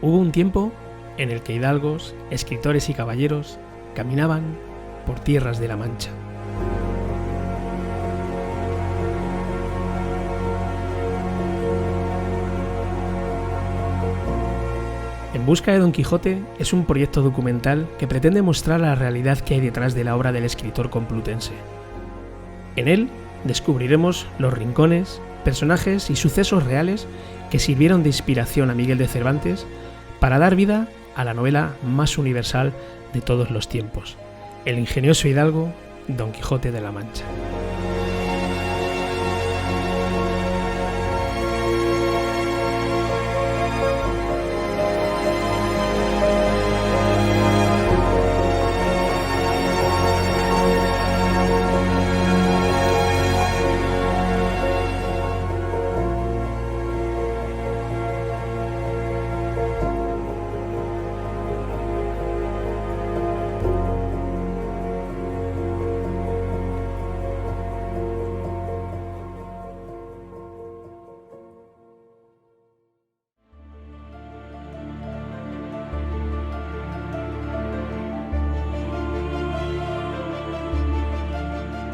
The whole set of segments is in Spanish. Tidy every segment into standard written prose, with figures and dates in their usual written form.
Hubo un tiempo en el que hidalgos, escritores y caballeros caminaban por tierras de la Mancha. En busca de Don Quijote es un proyecto documental que pretende mostrar la realidad que hay detrás de la obra del escritor complutense. En él descubriremos los rincones, personajes y sucesos reales que sirvieron de inspiración a Miguel de Cervantes para dar vida a la novela más universal de todos los tiempos, el ingenioso hidalgo Don Quijote de la Mancha.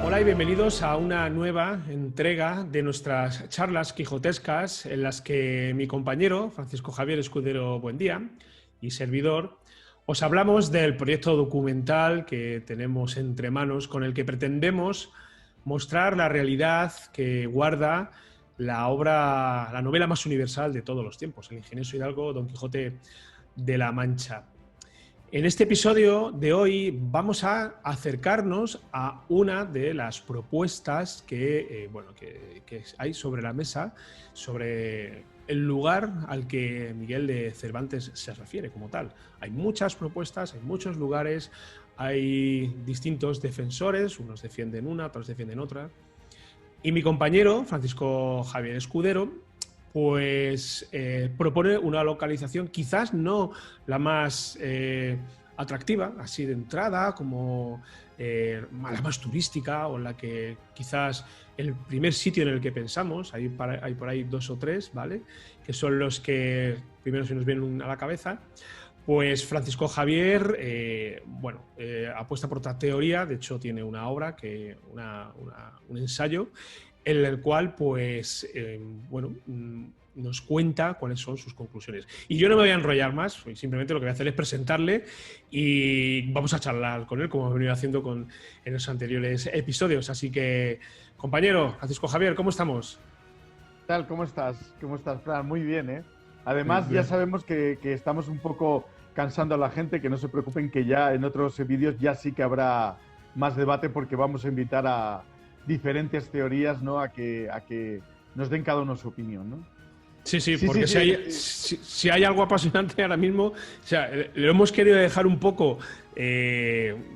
Hola y bienvenidos a una nueva entrega de nuestras charlas quijotescas en las que mi compañero Francisco Javier Escudero Buendía y servidor os hablamos del proyecto documental que tenemos entre manos con el que pretendemos mostrar la realidad que guarda la obra, la novela más universal de todos los tiempos, el ingenioso hidalgo Don Quijote de la Mancha. En este episodio de hoy vamos a acercarnos a una de las propuestas que hay sobre la mesa, sobre el lugar al que Miguel de Cervantes se refiere como tal. Hay muchas propuestas, hay muchos lugares, hay distintos defensores, unos defienden una, otros defienden otra. Y mi compañero, Francisco Javier Escudero, pues propone una localización quizás no la más atractiva, así de entrada, como la más turística o la que quizás el primer sitio en el que pensamos, hay por ahí dos o tres, ¿vale? Que son los que primero se nos vienen a la cabeza. Pues Francisco Javier, apuesta por otra teoría, de hecho tiene una obra, un ensayo, en el cual nos cuenta cuáles son sus conclusiones. Y yo no me voy a enrollar más, simplemente lo que voy a hacer es presentarle y vamos a charlar con él, como hemos venido haciendo en los anteriores episodios. Así que, compañero, Francisco Javier, ¿cómo estamos? ¿Qué tal? ¿Cómo estás? ¿Cómo estás, Fran? Muy bien, ¿eh? Además, Bien. ya sabemos que estamos un poco cansando a la gente, que no se preocupen, que ya en otros vídeos ya sí que habrá más debate, porque vamos a invitar a diferentes teorías, ¿no? a que nos den cada uno su opinión, ¿no? Sí, porque si hay algo apasionante ahora mismo, o sea, lo hemos querido dejar un poco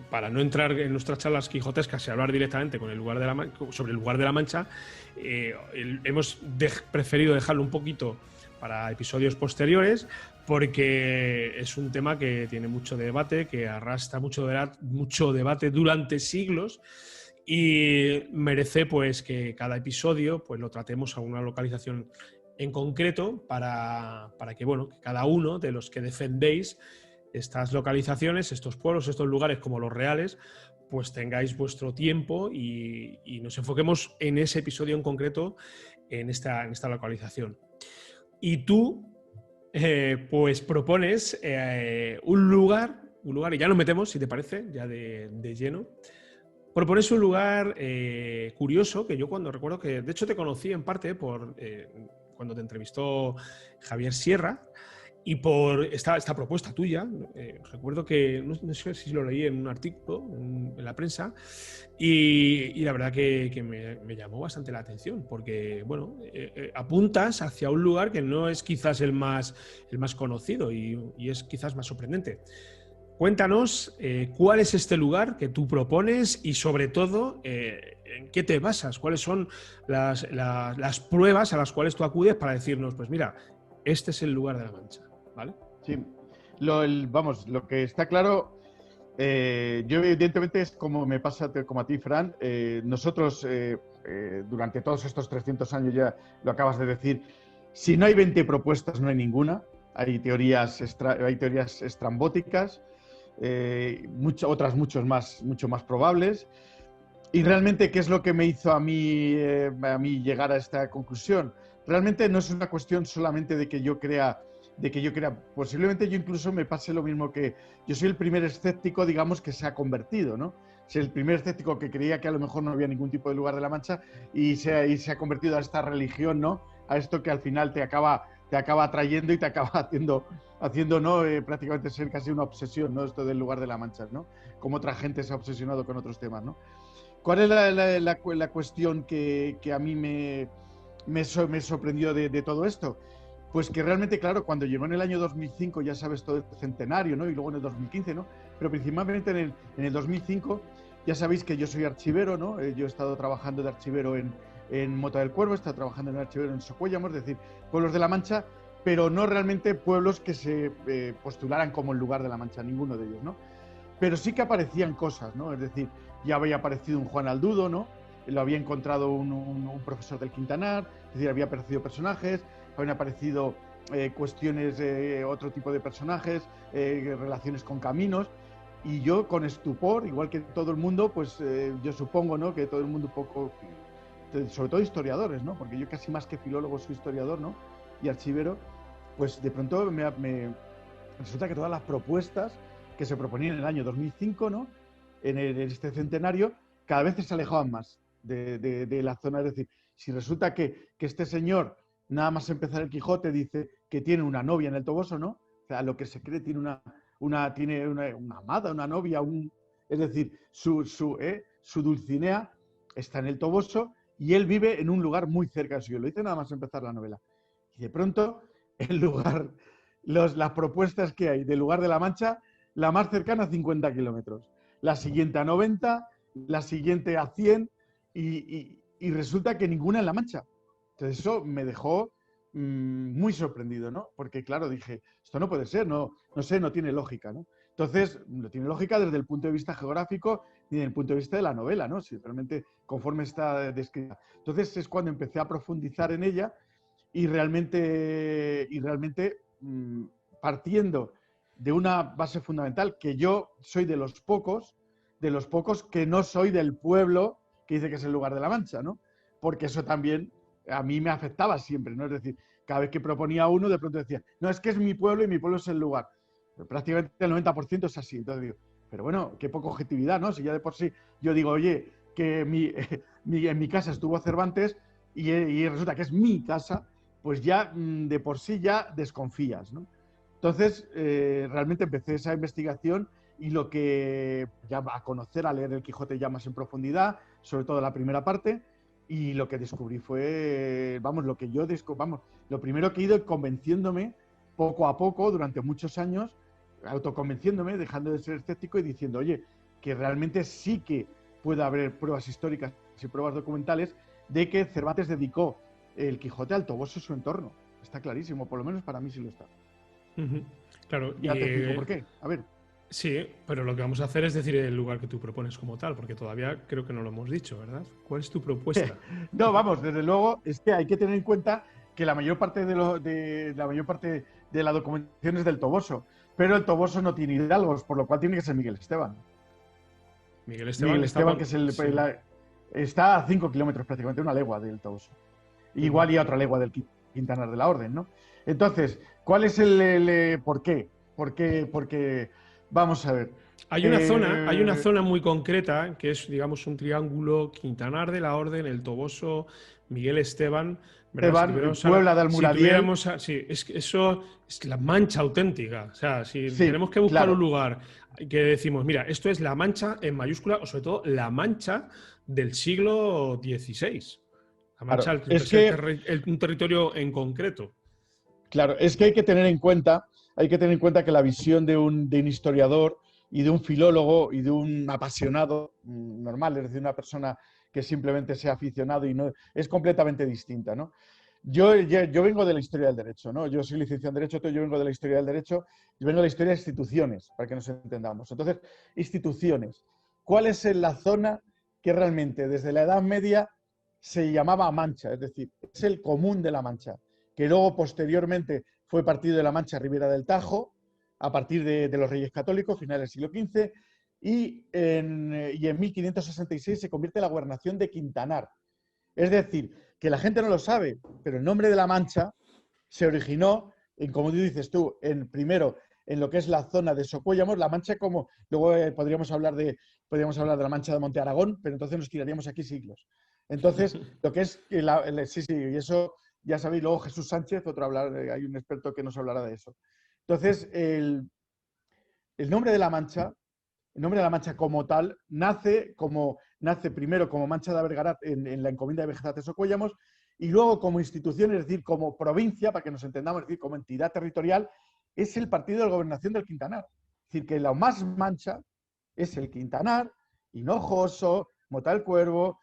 para no entrar en nuestras charlas quijotescas y hablar directamente sobre el lugar de la Mancha. Hemos preferido dejarlo un poquito para episodios posteriores, porque es un tema que tiene mucho debate, que arrastra mucho debate durante siglos. Y merece pues que cada episodio pues lo tratemos a una localización en concreto para que cada uno de los que defendéis estas localizaciones, estos pueblos, estos lugares como los reales, pues tengáis vuestro tiempo y nos enfoquemos en ese episodio en concreto, en esta localización. Y tú pues propones un lugar, y ya nos metemos, si te parece, ya de lleno. Propones un lugar curioso, que yo recuerdo que, de hecho, te conocí en parte por cuando te entrevistó Javier Sierra y por esta propuesta tuya. Recuerdo que, no sé si lo leí en un artículo en la prensa y la verdad que me llamó bastante la atención porque, apuntas hacia un lugar que no es quizás el más conocido y es quizás más sorprendente. Cuéntanos cuál es este lugar que tú propones y, sobre todo, en qué te basas, cuáles son las pruebas a las cuales tú acudes para decirnos, pues mira, este es el lugar de la Mancha, ¿vale? Sí, lo que está claro, yo evidentemente es como me pasa como a ti, Fran, nosotros durante todos estos 300 años, ya lo acabas de decir, si no hay 20 propuestas no hay ninguna. hay teorías estrambóticas, otras mucho más probables. Y realmente, ¿qué es lo que me hizo a mí llegar a esta conclusión? Realmente no es una cuestión solamente posiblemente yo incluso me pase lo mismo que yo soy el primer escéptico, digamos, que se ha convertido, ¿no? Soy el primer escéptico que creía que a lo mejor no había ningún tipo de lugar de la Mancha y se ha convertido a esta religión, ¿no? A esto que al final te acaba atrayendo y te acaba haciendo ¿no? Prácticamente ser casi una obsesión, ¿no? Esto del lugar de la Mancha, ¿no? Como otra gente se ha obsesionado con otros temas, ¿no? ¿Cuál es la cuestión que a mí me sorprendió de todo esto? Pues que realmente, claro, cuando llegó en el año 2005, ya sabes, todo el centenario, ¿no? Y luego en el 2015, ¿no? Pero principalmente en el 2005, ya sabéis que yo soy archivero, ¿no? Yo he estado trabajando de archivero en Mota del Cuervo, he estado trabajando de archivero en Socuéllamos, es decir, pueblos de la Mancha, pero no realmente pueblos que se postularan como el lugar de la Mancha, ninguno de ellos, ¿no? Pero sí que aparecían cosas, ¿no? Es decir, ya había aparecido un Juan Aldudo, ¿no? Lo había encontrado un profesor del Quintanar, es decir, había aparecido personajes, habían aparecido cuestiones de otro tipo de personajes, relaciones con caminos, y yo con estupor, igual que todo el mundo, pues yo supongo, ¿no? Que todo el mundo un poco, sobre todo historiadores, ¿no? Porque yo casi más que filólogo soy historiador, ¿no? Y archivero, pues de pronto resulta que todas las propuestas que se proponían en el año 2005, ¿no? En este centenario, cada vez se alejaban más de la zona. Es decir, si resulta que este señor, nada más empezar el Quijote, dice que tiene una novia en el Toboso, ¿no? O sea, lo que se cree tiene una amada, una novia, es decir, su Dulcinea está en el Toboso y él vive en un lugar muy cerca de suyo. Lo dice nada más empezar la novela. Y de pronto, el lugar, las propuestas que hay del lugar de la Mancha, la más cercana a 50 kilómetros, la siguiente a 90, la siguiente a 100 y resulta que ninguna en la Mancha. Entonces eso me dejó muy sorprendido, ¿no? Porque claro, dije, esto no puede ser, no sé, no tiene lógica, ¿no? Entonces, no tiene lógica desde el punto de vista geográfico ni desde el punto de vista de la novela, ¿no? Si realmente conforme está descrita. Entonces es cuando empecé a profundizar en ella y realmente partiendo de una base fundamental, que yo soy de los pocos que no soy del pueblo que dice que es el lugar de la Mancha, ¿no? Porque eso también a mí me afectaba siempre, ¿no? Es decir, cada vez que proponía uno, de pronto decía, no, es que es mi pueblo y mi pueblo es el lugar. Pero prácticamente el 90% es así. Entonces digo, pero bueno, qué poca objetividad, ¿no? Si ya de por sí yo digo, oye, que en mi casa estuvo Cervantes y resulta que es mi casa, pues ya de por sí ya desconfías, ¿no? Entonces, realmente empecé esa investigación y lo que ya a conocer, a leer el Quijote ya más en profundidad, sobre todo la primera parte, y lo que descubrí fue, lo primero que he ido convenciéndome poco a poco durante muchos años, autoconvenciéndome, dejando de ser escéptico y diciendo, oye, que realmente sí que puede haber pruebas históricas y pruebas documentales de que Cervantes dedicó el Quijote al Toboso y su entorno. Está clarísimo, por lo menos para mí sí lo está. Claro. Ya te explico por qué. A ver. Sí, pero lo que vamos a hacer es decir el lugar que tú propones como tal, porque todavía creo que no lo hemos dicho, ¿verdad? ¿Cuál es tu propuesta? No, vamos, desde luego es que hay que tener en cuenta que la mayor parte de la documentación es del Toboso, pero el Toboso no tiene hidalgos, por lo cual tiene que ser Miguel Esteban. Miguel Esteban, que es está a 5 kilómetros prácticamente, una legua del Toboso. Igual y otra legua del Quintanar de la Orden, ¿no? Entonces, ¿cuál es el por qué? Porque vamos a ver. Hay una zona muy concreta que es, digamos, un triángulo: Quintanar de la Orden, el Toboso, Miguel Esteban, ¿verdad? Puebla de Almuradiel. Sí, es que eso es la Mancha auténtica. O sea, si sí, tenemos que buscar claro. un lugar que decimos, mira, esto es la Mancha en mayúscula, o sobre todo la Mancha del siglo XVI. La Mancha, claro, un territorio en concreto. Claro, es que hay que tener en cuenta que la visión de un historiador y de un filólogo y de un apasionado normal, es decir, una persona que simplemente sea aficionado y no es completamente distinta, ¿no? Yo vengo de la historia del derecho, ¿no? Yo soy licenciado en derecho, yo vengo de la historia del derecho, yo vengo de la historia de instituciones, para que nos entendamos. Entonces, instituciones. ¿Cuál es la zona que realmente desde la Edad Media se llamaba Mancha? Es decir, es el común de la Mancha, que luego posteriormente fue partido de la Mancha Ribera del Tajo a partir de los Reyes Católicos, finales del siglo XV, y en 1566 se convierte en la gobernación de Quintanar. Es decir, que la gente no lo sabe, pero el nombre de la Mancha se originó, como dices tú, primero en lo que es la zona de Socuéllamos, la Mancha como, luego podríamos hablar de la Mancha de Monte Aragón, pero entonces nos tiraríamos aquí siglos. Entonces, lo que es, sí, y eso ya sabéis, luego Jesús Sánchez, hay un experto que nos hablará de eso. Entonces, el nombre de la Mancha, como tal, nace primero como Mancha de Bergarabat en la encomienda de Bejar de Socuéllamos, y luego como institución, es decir, como provincia, para que nos entendamos, es decir, como entidad territorial, es el partido de gobernación del Quintanar. Es decir, que la más mancha es el Quintanar, Hinojoso, Mota del Cuervo,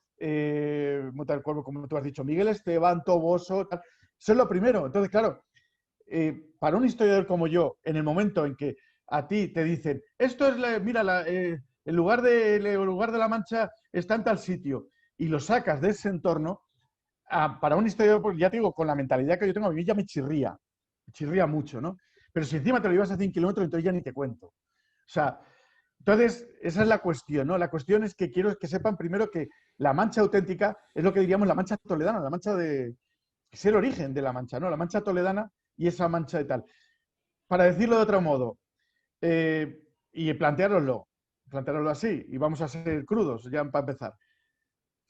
como tú has dicho, Miguel Esteban, Toboso, tal. Eso es lo primero. Entonces, claro, para un historiador como yo, en el momento en que a ti te dicen, esto es, mira, el lugar de la Mancha está en tal sitio, y lo sacas de ese entorno, para un historiador, pues ya te digo, con la mentalidad que yo tengo, a mí ya me chirría mucho, ¿no? Pero si encima te lo llevas a 100 kilómetros, entonces ya ni te cuento. O sea, entonces, esa es la cuestión, ¿no? La cuestión es que quiero que sepan primero que la Mancha auténtica es lo que diríamos la Mancha toledana, la Mancha es el origen de la Mancha, ¿no? La Mancha toledana y esa Mancha de tal. Para decirlo de otro modo, y planteároslo así, y vamos a ser crudos ya para empezar.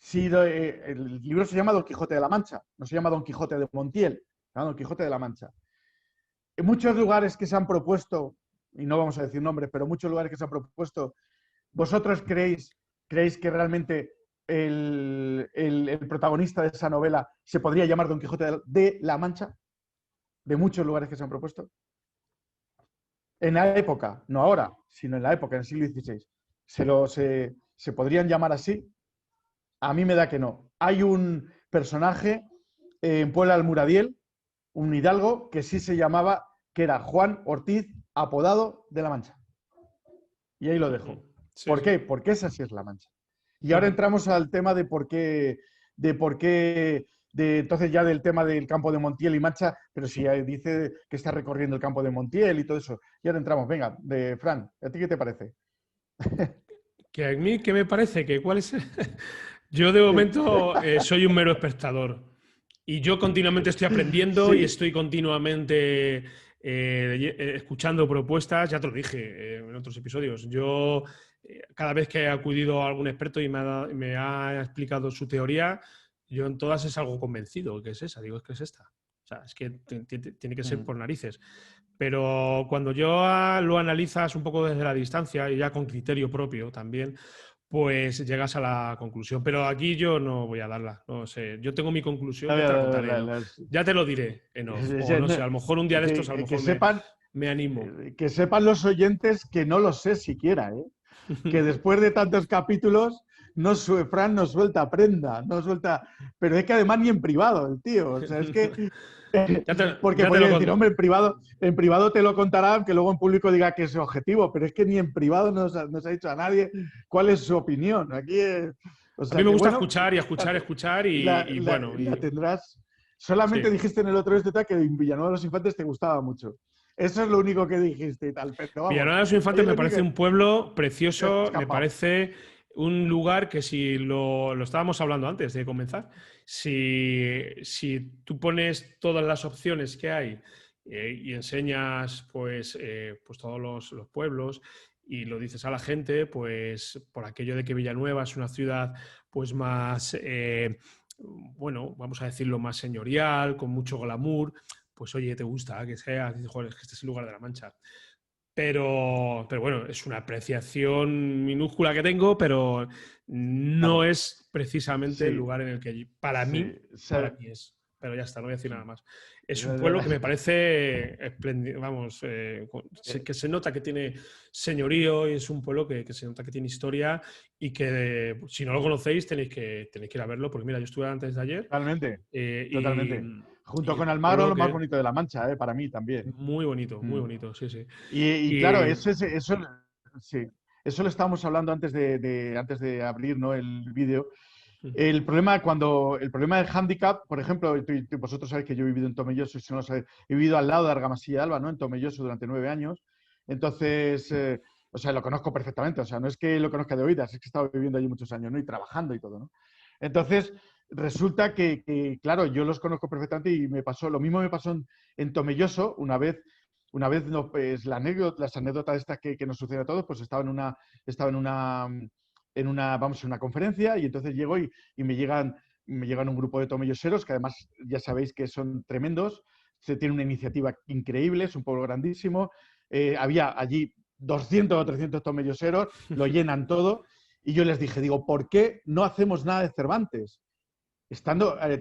Si el libro se llama Don Quijote de la Mancha, no se llama Don Quijote de Montiel, ¿no? Don Quijote de la Mancha. En muchos lugares que se han propuesto, y no vamos a decir nombres, pero muchos lugares que se han propuesto, ¿vosotros creéis que realmente el protagonista de esa novela se podría llamar Don Quijote de la Mancha? De muchos lugares que se han propuesto. En la época, no ahora, sino en la época, en el siglo XVI, ¿se podrían llamar así? A mí me da que no. Hay un personaje en Puebla del Muradiel, un hidalgo, que sí se llamaba, que era Juan Ortiz, apodado de la Mancha. Y ahí lo dejo. Sí, ¿Por sí. qué? Porque esa sí es la Mancha. Y ahora entramos al tema de por qué, entonces ya del tema del campo de Montiel y Mancha, pero si dice que está recorriendo el campo de Montiel y todo eso. Y ahora entramos, venga, de Fran, ¿a ti qué te parece? Que a mí, ¿qué me parece? ¿Cuál es? Yo de momento soy un mero espectador. Y yo continuamente estoy aprendiendo y Sí. estoy continuamente escuchando propuestas. Ya te lo dije en otros episodios. Yo, cada vez que he acudido a algún experto y me ha explicado su teoría, yo en todas es algo convencido que es esa. Digo, es que es esta. O sea, es que tiene que ser por narices. Pero cuando lo analizas un poco desde la distancia y ya con criterio propio también, pues llegas a la conclusión. Pero aquí yo no voy a darla. No sé. Yo tengo mi conclusión, ya te la contaré. Ya te lo diré en off. O no sé, a lo mejor un día de estos, a lo mejor me animo. Que sepan los oyentes que no lo sé siquiera, ¿eh? Que después de tantos capítulos, Fran no suelta prenda, no suelta. Pero es que además ni en privado, el tío. O sea, es que. Porque podría decir, hombre, en privado te lo contará, aunque luego en público diga que es su objetivo, pero es que ni en privado nos ha dicho a nadie cuál es su opinión. Aquí o sea, a mí me gusta escuchar y bueno. La tendrás. Solamente dijiste en el otro que en Villanueva de los Infantes te gustaba mucho. Eso es lo único que dijiste y tal. Pero vamos, Villanueva de los Infantes me parece un pueblo precioso, me parece un lugar que si lo estábamos hablando antes de comenzar, si tú pones todas las opciones que hay y enseñas pues todos los pueblos y lo dices a la gente, pues por aquello de que Villanueva es una ciudad pues más, bueno, vamos a decirlo, más señorial, con mucho glamour, pues oye, te gusta que sea, dices, joder, es que este es el lugar de la Mancha. Pero bueno, es una apreciación minúscula que tengo, pero no es precisamente el lugar en el que para mí es. Pero ya está, no voy a decir nada más. Es un pueblo que me parece espléndido, vamos, que se nota que tiene señorío y es un pueblo que se nota que tiene historia y que si no lo conocéis tenéis que ir a verlo, porque mira, yo estuve antes de ayer. Totalmente, totalmente. Junto con Almagro, lo más bonito de la Mancha, para mí también. Muy bonito, sí, sí. Y claro, eso lo estábamos hablando antes de abrir, ¿no?, el vídeo. El problema del hándicap, por ejemplo, vosotros sabéis que yo he vivido en Tomelloso, y si no lo sabéis, he vivido al lado de Argamasilla de Alba, ¿no? En Tomelloso durante 9 años. Entonces, o sea, lo conozco perfectamente. O sea, no es que lo conozca de oídas, es que he estado viviendo allí muchos años, ¿no? Y trabajando y todo, ¿no? Entonces, resulta claro, yo los conozco perfectamente y lo mismo me pasó en Tomelloso no, pues, las anécdotas estas que nos suceden a todos, pues estaba en una conferencia y entonces llego y me llegan un grupo de tomelloseros que además ya sabéis que son tremendos, se tiene una iniciativa increíble, es un pueblo grandísimo, había allí 200 o 300 tomelloseros, lo llenan todo y yo les dije, digo, ¿por qué no hacemos nada de Cervantes?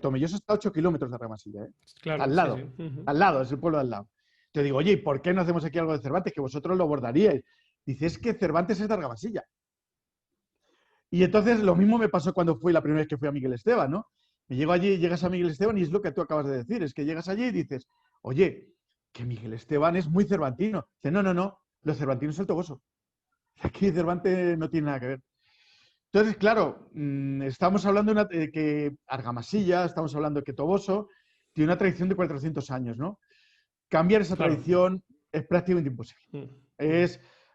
Tomelloso está a 8 kilómetros de Ramasilla, ¿eh? Está Claro, sí, sí. al lado, es el pueblo de al lado. Te digo, oye, ¿y por qué no hacemos aquí algo de Cervantes? Que vosotros lo abordaríais. Dice, es que Cervantes es de Argamasilla. Y entonces lo mismo me pasó cuando fui la primera vez que fui a Miguel Esteban, ¿no? Me llego allí, llegas a Miguel Esteban y es lo que tú acabas de decir, es que llegas allí y dices, oye, que Miguel Esteban es muy cervantino. Dice, no, no, no, los cervantinos es el Toboso. Aquí Cervantes no tiene nada que ver. Entonces, claro, estamos hablando de que Argamasilla, estamos hablando de que Toboso tiene una tradición de 400 años, ¿no? Cambiar esa Claro. tradición es prácticamente imposible.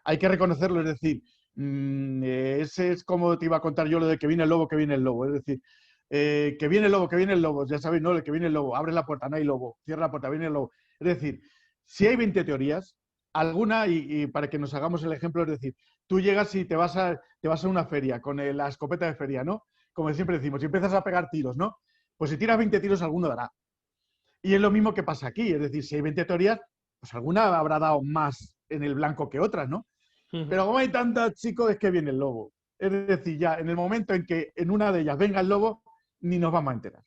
Hay que reconocerlo, es decir, ese es como te iba a contar yo lo de que viene el lobo, que viene el lobo. Es decir, que viene el lobo, que viene el lobo. Ya sabéis, ¿no? El que viene el lobo. Abre la puerta, no hay lobo. Cierra la puerta, viene el lobo. Es decir, si hay 20 teorías, alguna, y para que nos hagamos el ejemplo, es decir, tú llegas y te vas a una feria con la escopeta de feria, ¿no? Como siempre decimos, y empiezas a pegar tiros, ¿no? Pues si tiras 20 tiros, alguno dará. Y es lo mismo que pasa aquí. Es decir, si hay 20 teorías, pues alguna habrá dado más en el blanco que otras, ¿no? Pero como hay tantas, chicos, es que viene el lobo. Es decir, ya en el momento en que en una de ellas venga el lobo, ni nos vamos a enterar.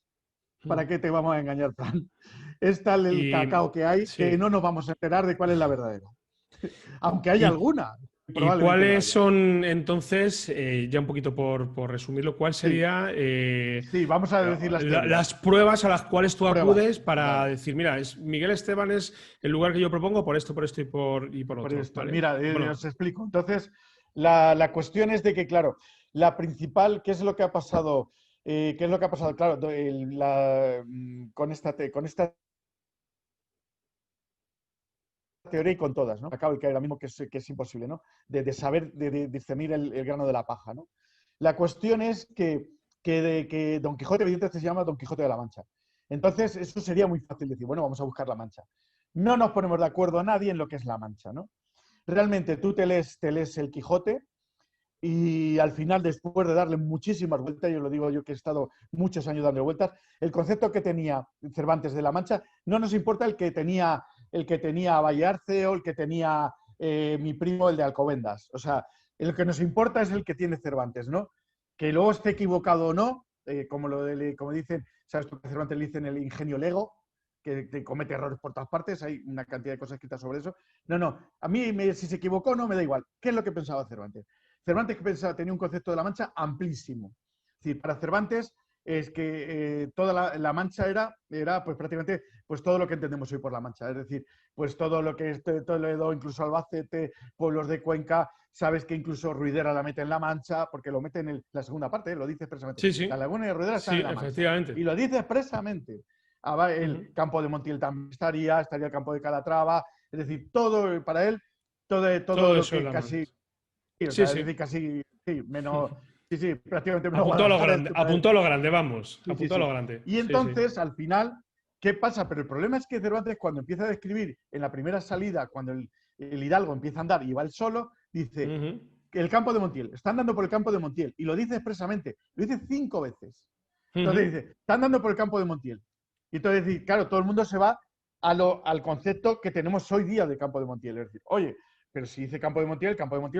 ¿Para qué te vamos a engañar, Fran? Es tal el Y cacao que hay que sí. no nos vamos a enterar de cuál es la verdadera. Aunque haya ¿Y, alguna, y probablemente la cuáles haya. son entonces, ya un poquito por resumirlo, cuál Sí, sería sí, vamos a decir las teorías. las pruebas a las cuales tú Pruebas, acudes para vale. decir, mira, Miguel Esteban es el lugar que yo propongo por esto y por Por otro, esto, ¿vale? mira, Bueno, os explico. Entonces, la cuestión es de que, claro, la principal, ¿qué es lo que ha pasado? ¿Qué es lo que ha pasado? Claro, con esta teoría y con todas, ¿no? Acabo de caer ahora mismo que es imposible, ¿no? De saber, de discernir el grano de la paja, ¿no? La cuestión es que Don Quijote, evidentemente, se llama Don Quijote de la Mancha. Entonces, eso sería muy fácil decir, bueno, vamos a buscar la Mancha. No nos ponemos de acuerdo a nadie en lo que es la Mancha, ¿no? Realmente tú te lees el Quijote y al final, después de darle muchísimas vueltas, yo lo digo yo que he estado muchos años dando vueltas, el concepto que tenía Cervantes de la Mancha, no nos importa el que tenía Valle Arce o el que tenía mi primo, el de Alcobendas. O sea, lo que nos importa es el que tiene Cervantes, ¿no? Que luego esté equivocado o no, como dicen, ¿sabes tú que Cervantes le dicen el ingenio lego? Que comete errores por todas partes, hay una cantidad de cosas escritas sobre eso. No, no, a mí si se equivocó no me da igual. ¿Qué es lo que pensaba Cervantes? Cervantes tenía un concepto de la Mancha amplísimo. Es decir, para Cervantes es que toda la Mancha era pues prácticamente pues todo lo que entendemos hoy por la Mancha. Es decir, pues todo lo que es Toledo, incluso Albacete, pueblos de Cuenca, sabes que incluso Ruidera la mete en la Mancha, porque lo mete en la segunda parte, lo dice expresamente. sí, La sí, Laguna de Ruidera están sí, en la Mancha. efectivamente. Y lo dice expresamente. El campo de Montiel también estaría el campo de Calatrava, es decir, todo para él, todo Todo lo eso es que la casi mancha. sí, o Sí, sea, es sí. decir, casi, sí, menos, sí, sí, prácticamente menos Apuntó a lo Guadalajara, grande, excepto él. apuntó a lo grande, vamos. Sí, sí, Apuntó a lo sí. grande. Y Sí, sí. entonces, al final, ¿qué pasa? Pero el problema es que Cervantes, cuando empieza a describir en la primera salida, cuando el Hidalgo empieza a andar y va él solo, dice Ujú. que el campo de Montiel, está andando por el campo de Montiel, y lo dice expresamente, lo dice 5 veces. Entonces Ujú. dice, está andando por el campo de Montiel. Y entonces, claro, todo el mundo se va al concepto que tenemos hoy día de campo de Montiel. Es decir, oye, pero si dice campo de Montiel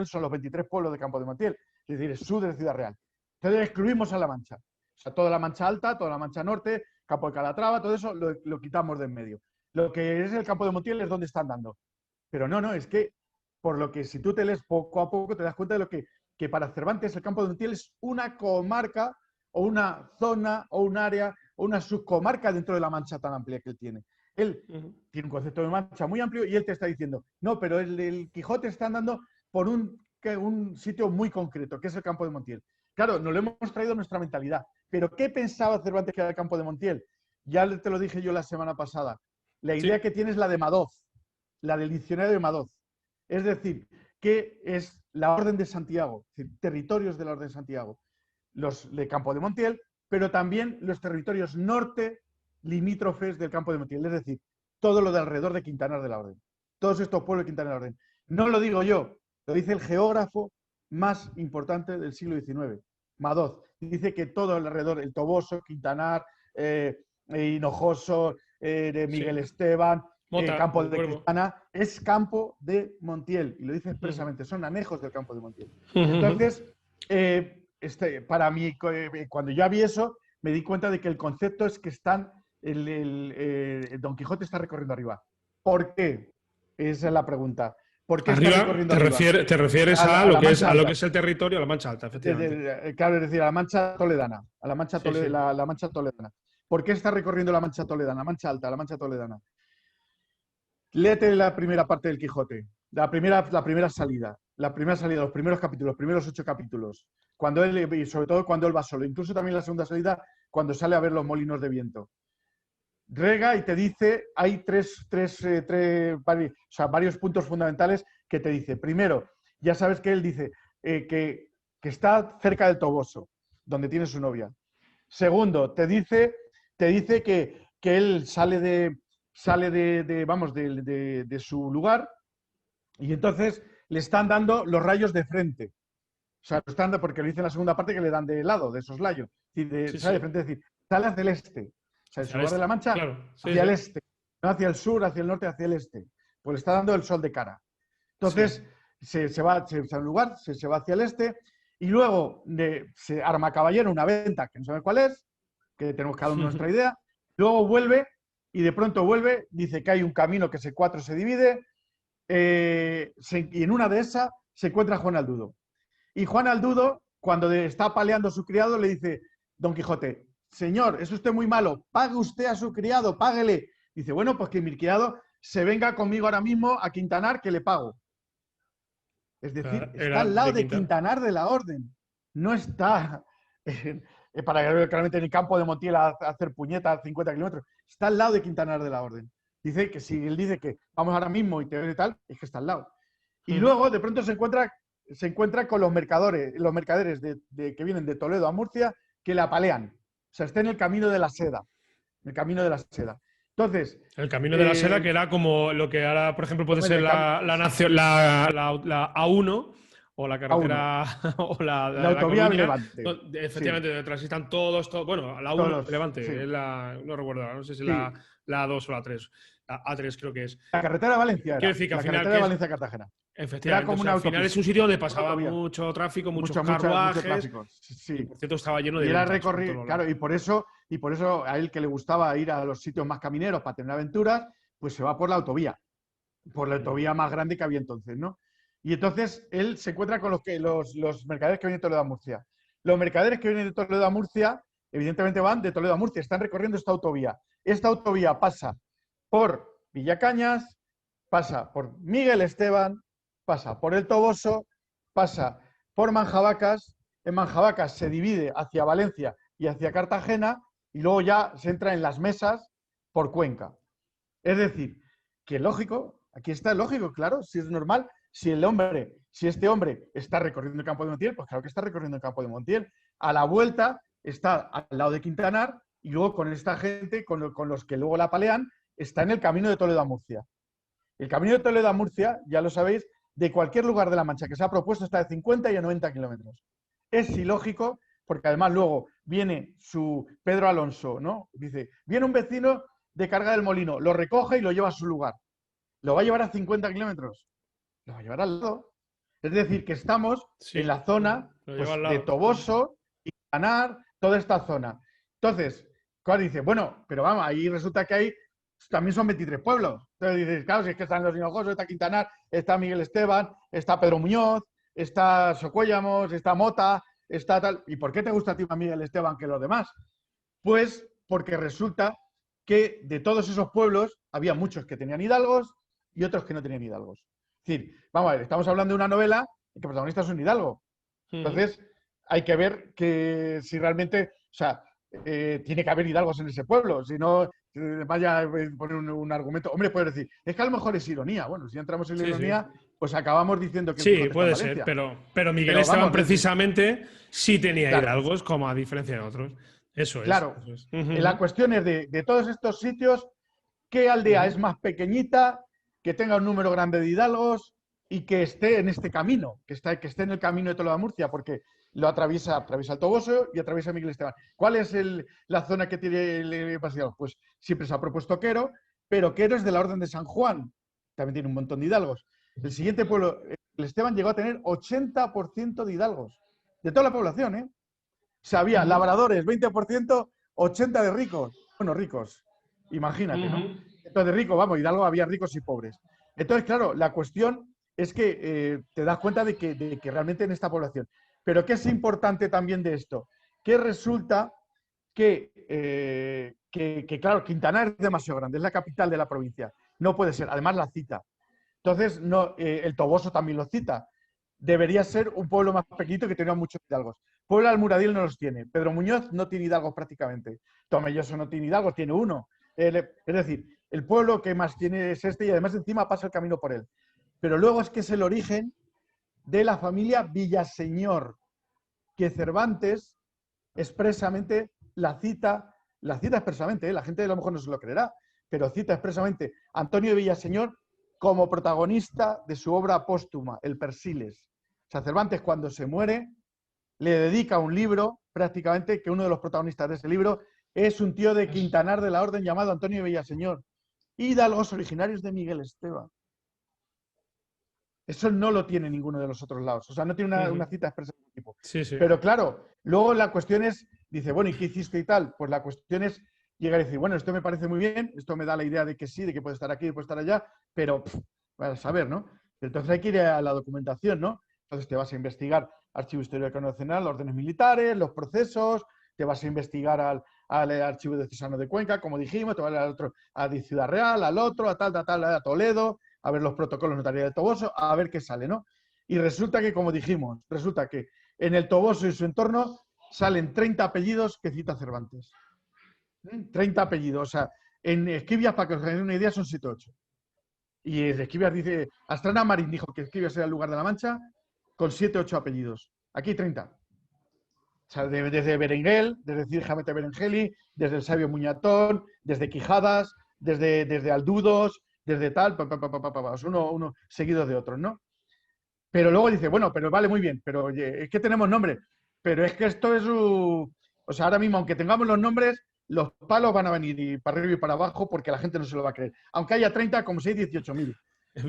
son los 23 pueblos de Campo de Montiel. Es decir, es sur de Ciudad Real. Entonces excluimos a La Mancha. O sea, toda la Mancha Alta, toda la Mancha Norte, Campo de Calatrava, todo eso lo quitamos de en medio. Lo que es el campo de Montiel es donde están dando. Pero no, es que, por lo que si tú te lees poco a poco, te das cuenta de que para Cervantes el campo de Montiel es una comarca o una zona o un área o una subcomarca dentro de la Mancha tan amplia que él tiene. Él Ujú. tiene un concepto de Mancha muy amplio y él te está diciendo, no, pero el Quijote está andando por un sitio muy concreto, que es el campo de Montiel. claro, nos lo hemos traído a nuestra mentalidad. Pero ¿qué pensaba Cervantes que era el campo de Montiel? Ya te lo dije yo la semana pasada. La idea que tiene es la de Madoz, la del diccionario de Madoz. Es decir, que es la Orden de Santiago, es decir, territorios de la Orden de Santiago, los de Campo de Montiel, pero también los territorios norte limítrofes del Campo de Montiel, es decir, todo lo de alrededor de Quintanar de la Orden, todos estos pueblos de Quintanar de la Orden. No lo digo yo, lo dice el geógrafo más importante del siglo XIX, Madoz. Dice que todo alrededor, el Toboso, Quintanar, Hinojoso, Miguel Esteban, Mota, Campo de Cristana, es Campo de Montiel, y lo dice expresamente, son anejos del Campo de Montiel. Entonces, para mí, cuando yo vi eso, me di cuenta de que el concepto es que Don Quijote está recorriendo arriba. ¿Por qué? Esa es la pregunta. ¿Por qué arriba, está recorriendo arriba? Te refieres a lo que es el territorio, a la Mancha Alta, efectivamente. Claro, es decir, a la Mancha Toledana. A la Mancha, la Mancha Toledana. ¿Por qué está recorriendo la Mancha Toledana? La Mancha Alta, la Mancha Toledana. Léete la primera parte del Quijote, la primera salida, los primeros capítulos, los primeros 8 capítulos, y sobre todo cuando él va solo, incluso también la segunda salida, cuando sale a ver los molinos de viento. Rega y te dice, hay varios puntos fundamentales que te dice. Primero, ya sabes que él dice que está cerca del Toboso, donde tiene su novia. Segundo, te dice que él sale de su lugar y entonces le están dando los rayos de frente. O sea, porque lo dice en la segunda parte que le dan de lado, de soslayo. Sale de frente, es decir, sale hacia el este. O sea, en su lugar de la Mancha, hacia el este. No hacia el sur, hacia el norte, hacia el este. Pues le está dando el sol de cara. Entonces, se va a un lugar, se va hacia el este y luego se arma caballero una venta que no sabe cuál es, que tenemos cada uno nuestra idea. Luego vuelve y de pronto vuelve, dice que hay un camino que cuatro se divide y en una de esas se encuentra Juan Aldudo. Y Juan Aldudo, cuando está apaleando a su criado, le dice, Don Quijote, señor, es usted muy malo, pague usted a su criado, páguele. Dice, bueno, pues que mi criado se venga conmigo ahora mismo a Quintanar, que le pago. Es decir, está al lado de Quintanar de la Orden. No está para claramente en el campo de Montiel a hacer puñetas a 50 kilómetros. Está al lado de Quintanar de la Orden. Dice que si él dice que vamos ahora mismo y te ve tal, es que está al lado. Y luego de pronto se encuentra con los mercaderes que vienen de Toledo a Murcia que le apalean. O sea, está en el camino de la seda. El camino de la seda. Entonces. El camino de la seda, que era como lo que ahora, por ejemplo, puede ser la A1 o la carretera o la autovía Levante. Efectivamente, donde transitan todos. Bueno, la A1 Levante, es no recuerdo, no sé si la A2 o la A3. La A3 creo que es. La carretera de Valencia. Quiero decir que al final. La carretera de Valencia-Cartagena. Efectivamente, al final es un sitio donde pasaba mucho tráfico, muchos carruajes. Sí. Y por cierto, estaba lleno de. Y era recorrido, claro, y por eso a él que le gustaba ir a los sitios más camineros para tener aventuras, pues se va por la autovía más grande que había entonces, ¿no? Y entonces él se encuentra con los mercaderes que vienen de Toledo a Murcia. Los mercaderes que vienen de Toledo a Murcia, evidentemente van de Toledo a Murcia, están recorriendo esta autovía. Esta autovía pasa por Villacañas, pasa por Miguel Esteban, pasa por el Toboso, pasa por Manjabacas. En Manjabacas se divide hacia Valencia y hacia Cartagena y luego ya se entra en las Mesas por Cuenca. Es decir, que lógico, aquí está lógico, claro, si es normal, si este hombre está recorriendo el campo de Montiel, pues claro que está recorriendo el campo de Montiel. A la vuelta está al lado de Quintanar y luego con esta gente, con los que luego la palean, está en el camino de Toledo a Murcia. El camino de Toledo a Murcia, ya lo sabéis, de cualquier lugar de la Mancha que se ha propuesto está de 50 y a 90 kilómetros. Es ilógico, porque además luego viene su Pedro Alonso, ¿no? Dice, viene un vecino de Carga del Molino, lo recoge y lo lleva a su lugar. ¿Lo va a llevar a 50 kilómetros? Lo va a llevar al lado. Es decir, que estamos en la zona de Toboso, Quintanar, toda esta zona. Entonces, claro, dice, bueno, pero vamos, ahí resulta que también son 23 pueblos. Entonces dices, claro, si es que están los Hinojosos, está Quintanar, está Miguel Esteban, está Pedro Muñoz, está Socuéllamos, está Mota, está tal. ¿Y por qué te gusta a ti más Miguel Esteban que los demás? Pues porque resulta que de todos esos pueblos había muchos que tenían hidalgos y otros que no tenían hidalgos. Es decir, vamos a ver, estamos hablando de una novela en que el protagonista es un hidalgo. Entonces, hay que ver que si realmente, o sea, tiene que haber hidalgos en ese pueblo, si no, vaya a poner un argumento. Hombre, puedes decir, es que a lo mejor es ironía. Bueno, si entramos en la Sí, sí. ironía, pues acabamos diciendo que el Sí, Quijote está en puede ser, Valencia. pero Miguel Pero Esteban vamos, precisamente sí tenía claro, hidalgos, como a diferencia de otros. Eso es, claro. eso es. La cuestión es de todos estos sitios, ¿qué aldea es más pequeñita, que tenga un número grande de hidalgos y que esté en este camino, que esté en el camino de Toledo a Murcia? Porque lo atraviesa el Toboso y atraviesa Miguel Esteban. ¿Cuál es la zona que tiene más hidalgos? Pues siempre se ha propuesto Quero, pero Quero es de la Orden de San Juan, también tiene un montón de hidalgos. El siguiente pueblo, el Esteban, llegó a tener 80% de hidalgos, de toda la población, ¿eh? O sea, había labradores, 20%, 80% de ricos. Bueno, ricos, imagínate, ¿no? Entonces, de ricos, vamos, Hidalgo había ricos y pobres. Entonces, claro, la cuestión es que te das cuenta de que realmente en esta población. Pero ¿qué es importante también de esto? Que resulta que, claro, Quintanar es demasiado grande, es la capital de la provincia. No puede ser, además la cita. Entonces, no, el Toboso también lo cita. Debería ser un pueblo más pequeñito que tenga muchos hidalgos. Puebla del Muradil no los tiene. Pedro Muñoz no tiene hidalgos prácticamente. Tomelloso no tiene hidalgos, tiene uno. Es decir, el pueblo que más tiene es este y además encima pasa el camino por él. Pero luego es que es el origen de la familia Villaseñor, que Cervantes expresamente la cita expresamente, la gente a lo mejor no se lo creerá, pero cita expresamente a Antonio de Villaseñor como protagonista de su obra póstuma, El Persiles. O sea, Cervantes cuando se muere le dedica un libro, prácticamente, que uno de los protagonistas de ese libro es un tío de Quintanar de la Orden llamado Antonio de Villaseñor, hidalgos originarios de Miguel Esteban. Eso no lo tiene ninguno de los otros lados. O sea, no tiene una cita expresa de tipo. Sí, sí. Pero claro, luego la cuestión es, dice, bueno, ¿y qué hiciste y tal? Pues la cuestión es llegar y decir, bueno, esto me parece muy bien, esto me da la idea de que sí, de que puede estar aquí, puede estar allá, pero a saber, ¿no? Entonces hay que ir a la documentación, ¿no? Entonces te vas a investigar Archivo Histórico Nacional, órdenes militares, los procesos, te vas a investigar al Archivo Diocesano de Cuenca, como dijimos, te vas al otro, a Ciudad Real, al otro, a tal, a Toledo, a ver los protocolos notariales de Toboso, a ver qué sale, ¿no? Y resulta que, como dijimos, resulta que en el Toboso y su entorno salen 30 apellidos que cita Cervantes. 30 apellidos. O sea, en Esquivias, para que os hagáis una idea, son 7 o 8. Y Esquivias dice, Astrana Marín dijo que Esquivias era el lugar de la Mancha con 7 o 8 apellidos. Aquí 30. O sea, desde Berenguel, desde Cirjamete Berengeli, desde el Sabio Muñatón, desde Quijadas, desde Aldudos, desde tal, uno seguido de otros, ¿no? Pero luego dice, bueno, pero vale muy bien, pero oye, es que tenemos nombres, pero es que esto es o sea, ahora mismo, aunque tengamos los nombres, los palos van a venir para arriba y para abajo porque la gente no se lo va a creer. Aunque haya 30, como si hay 18.000.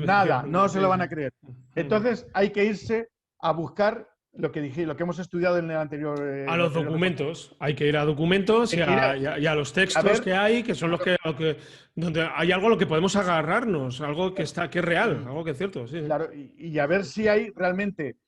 Nada, no se lo van a creer. Entonces hay que irse a buscar lo que dije, lo que hemos estudiado en el anterior. A los documentos. Hay que ir a documentos y a los textos que hay, que son los que, donde hay algo a lo que podemos agarrarnos, algo que está, que es real, algo que es cierto. Sí, claro, y a ver si hay realmente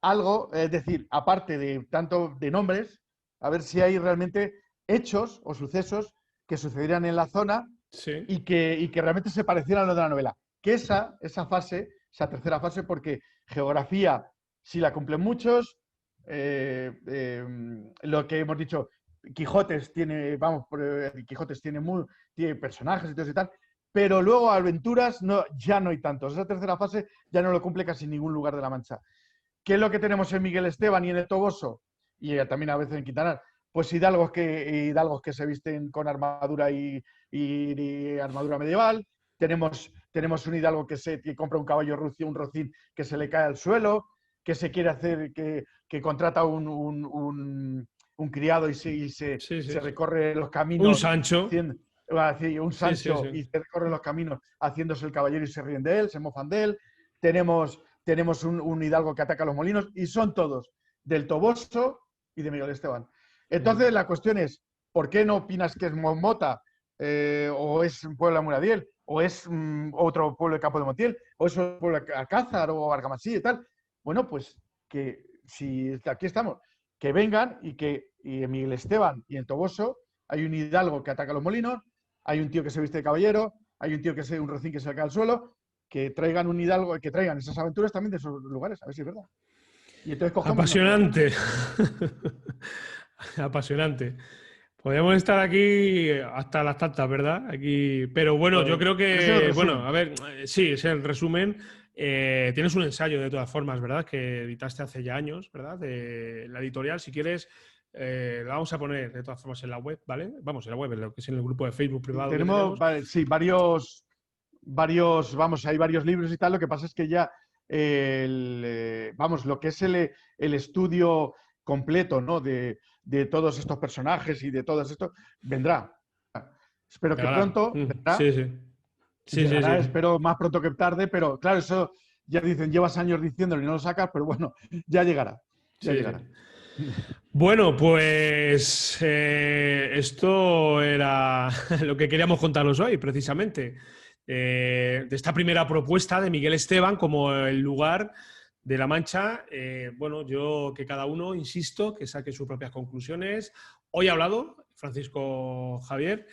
algo, es decir, aparte de tanto de nombres, a ver si hay realmente hechos o sucesos que sucedieran en la zona sí. y que realmente se parecieran a lo de la novela. Que esa fase, esa tercera fase, porque geografía sí la cumplen muchos, lo que hemos dicho, Quijotes tiene, Quijotes tiene personajes y todo eso y tal, pero luego aventuras ya no hay tantos. Esa tercera fase ya no lo cumple casi ningún lugar de la Mancha. ¿Qué es lo que tenemos en Miguel Esteban y en el Toboso? Y también a veces en Quintanar. Pues hidalgos que se visten con armadura y armadura medieval. Tenemos un hidalgo que compra un caballo un rocín que se le cae al suelo, que se quiere hacer, que contrata un criado y se recorre los caminos. Un Sancho. Un Sancho y se recorre los caminos haciéndose el caballero y se ríen de él, se mofan de él. Tenemos un hidalgo que ataca a los molinos y son todos del Toboso y de Miguel Esteban. Entonces la cuestión es, ¿por qué no opinas que es Mota o es un pueblo de Muradiel o es otro pueblo de Campo de Montiel o es un pueblo de Alcázar o Argamasí y tal? Bueno, pues que si aquí estamos, que vengan y en Miguel Esteban y en Toboso hay un hidalgo que ataca a los molinos, hay un tío que se viste de caballero, hay un tío que es un rocín que se le cae al suelo, que traigan un hidalgo, que traigan esas aventuras también de esos lugares, a ver si es verdad. Y entonces cogemos Apasionante. Apasionante. Podríamos estar aquí hasta las tantas, ¿verdad? Aquí, pero bueno, yo creo que, bueno, a ver, sí, es el resumen. Tienes un ensayo de todas formas, ¿verdad? Que editaste hace ya años, ¿verdad? De la editorial, si quieres, la vamos a poner de todas formas en la web, ¿vale? Vamos, en la web, en lo que es en el grupo de Facebook privado. Tenemos, vale, sí, varios, vamos, hay varios libros y tal. Lo que pasa es que ya, vamos, lo que es el estudio completo, ¿no? De todos estos personajes y de todo esto, vendrá. Espero que pronto vendrá. Sí, sí. Sí, llegará, sí, sí. espero más pronto que tarde, pero claro, eso ya dicen, llevas años diciéndolo y no lo sacas, pero bueno, ya llegará. Ya llegará. Sí. Bueno, pues esto era lo que queríamos contaros hoy, precisamente. De esta primera propuesta de Miguel Esteban como el lugar de La Mancha. Bueno, yo que cada uno, insisto, que saque sus propias conclusiones. Hoy ha hablado Francisco Javier.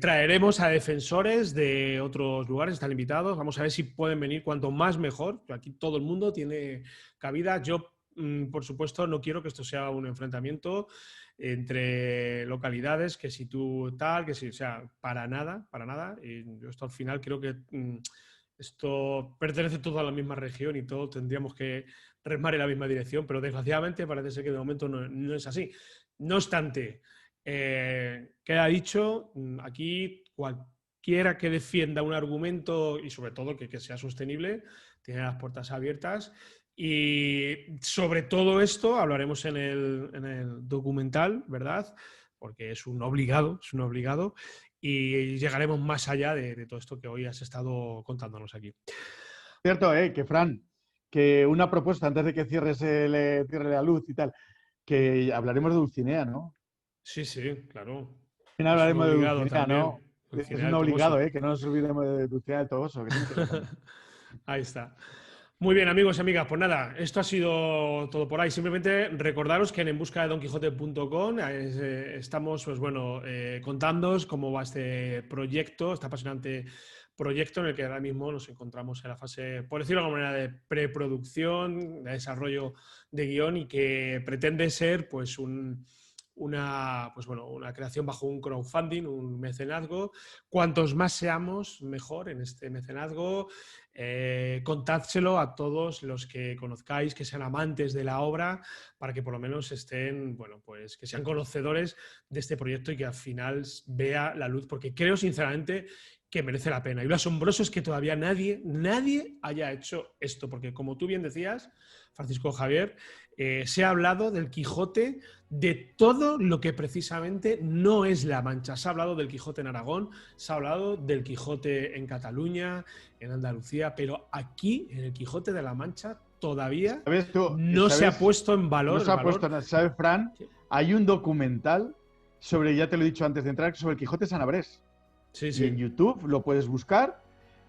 Traeremos a defensores de otros lugares, están invitados. Vamos a ver si pueden venir cuanto más mejor. Aquí todo el mundo tiene cabida. Yo, por supuesto, no quiero que esto sea un enfrentamiento entre localidades, que si tú tal, que si, o sea, para nada, para nada. Y yo esto al final creo que esto pertenece todo a la misma región y todos tendríamos que remar en la misma dirección, pero desgraciadamente parece ser que de momento no es así. No obstante, queda dicho, aquí cualquiera que defienda un argumento y sobre todo que sea sostenible, tiene las puertas abiertas. Y sobre todo esto hablaremos en el documental, ¿verdad? Porque es un obligado, y llegaremos más allá de todo esto que hoy has estado contándonos aquí. Cierto, que Fran, que una propuesta antes de que cierre la luz y tal, que hablaremos de Dulcinea, ¿no? Sí, sí, claro. También hablaremos de Dulcinea, también. ¿no? Dulcinea Es un del obligado, Toboso. que no nos olvidemos de Dulcinea del Toboso. Ahí está. Muy bien, amigos y amigas, pues nada, esto ha sido todo por ahí. Simplemente recordaros que en enbuscadeDonquijote.com estamos, pues bueno, contándoos cómo va este proyecto, este apasionante proyecto en el que ahora mismo nos encontramos en la fase, por decirlo de alguna manera, de preproducción, de desarrollo de guión y que pretende ser, pues, una creación bajo un crowdfunding, un mecenazgo. Cuantos más seamos, mejor en este mecenazgo. Contádselo a todos los que conozcáis, que sean amantes de la obra, para que por lo menos estén, bueno, pues que sean conocedores de este proyecto y que al final vea la luz, porque creo sinceramente que merece la pena. Y lo asombroso es que todavía nadie haya hecho esto, porque como tú bien decías, Francisco Javier, se ha hablado del Quijote, de todo lo que precisamente no es La Mancha. Se ha hablado del Quijote en Aragón, se ha hablado del Quijote en Cataluña, en Andalucía, pero aquí, en el Quijote de La Mancha, todavía no se ha puesto en valor. No se ha puesto, ¿sabes, Fran? Sí. Hay un documental sobre, ya te lo he dicho antes de entrar, sobre el Quijote Sanabrés. Sí, sí. Y en YouTube lo puedes buscar.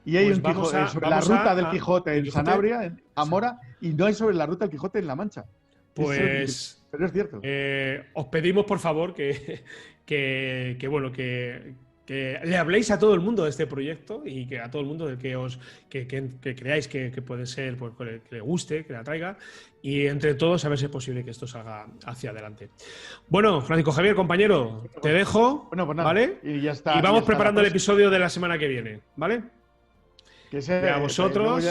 Y hay un Quijote sobre la ruta del Quijote en Sanabria, en Zamora, y no hay sobre la ruta del Quijote en La Mancha. Pues, pero es cierto. Os pedimos, por favor, que le habléis a todo el mundo de este proyecto y que a todo el mundo del que creáis que puede ser, pues, que le guste, que le atraiga, y entre todos a ver si es posible que esto salga hacia adelante. Bueno, Francisco Javier, compañero, te dejo, bueno, pues nada, ¿vale? Y ya está. Y vamos preparando el episodio de la semana que viene, ¿vale? Que sea, a vosotros.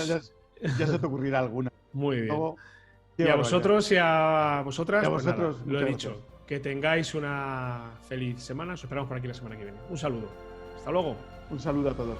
Ya se te ocurrirá alguna. Muy bien. Luego, y a vosotros y a vosotras, y a vosotros, pues nada, lo he dicho. Que tengáis una feliz semana. Os esperamos por aquí la semana que viene. Un saludo. Hasta luego. Un saludo a todos.